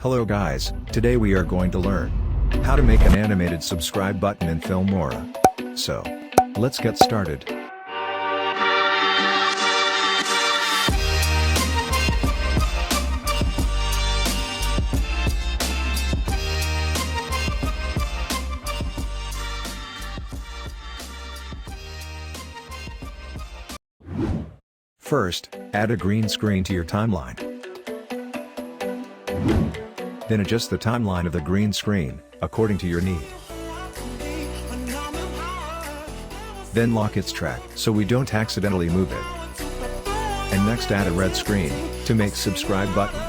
Hello guys, today we are going to learn how to make an animated subscribe button in Filmora. So, let's get started. First, add a green screen to your timeline. Then adjust the timeline of the green screen, according to your need. Then lock its track, so we don't accidentally move it. And next add a red screen, to make subscribe button.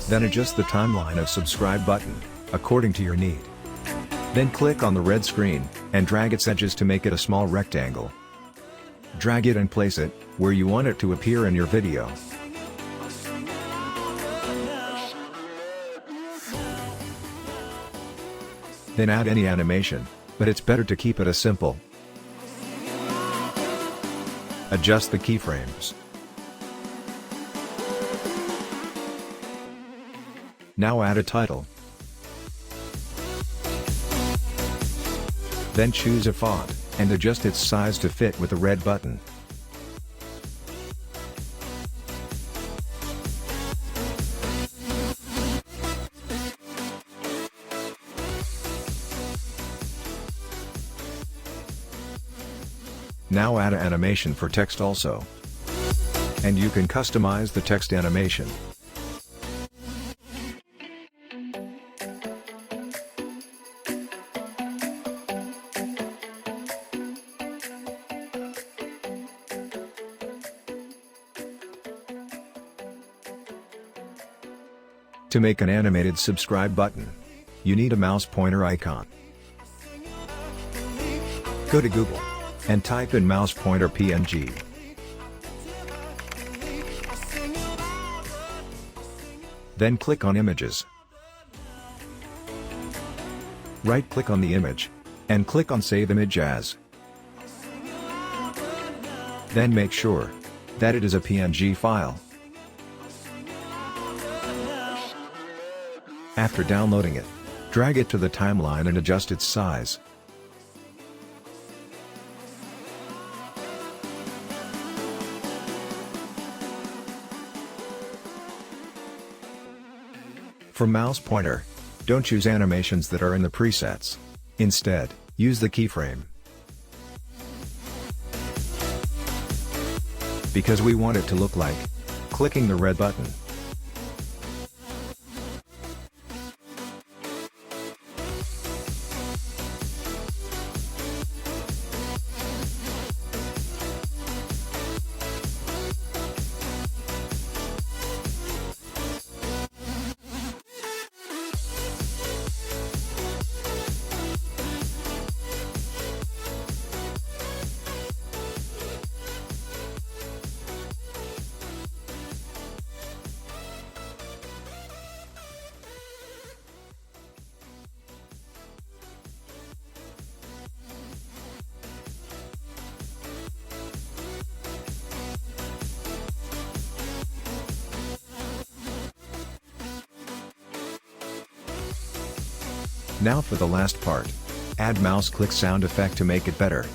Then adjust the timeline of subscribe button, according to your need. Then click on the red screen, and drag its edges to make it a small rectangle. Drag it and place it, where you want it to appear in your video. Then add any animation, but it's better to keep it as simple. Adjust the keyframes. Now add a title. Then choose a font, and adjust its size to fit with the red button. Now add an animation for text also. And you can customize the text animation. To make an animated subscribe button, you need a mouse pointer icon. Go to Google and type in mouse pointer PNG. Then click on Images. Right-click on the image, and click on Save Image As. Then make sure that it is a PNG file. After downloading it, drag it to the timeline and adjust its size. For mouse pointer, don't choose animations that are in the presets. Instead, use the keyframe. Because we want it to look like clicking the red button. Now for the last part, add mouse click sound effect to make it better.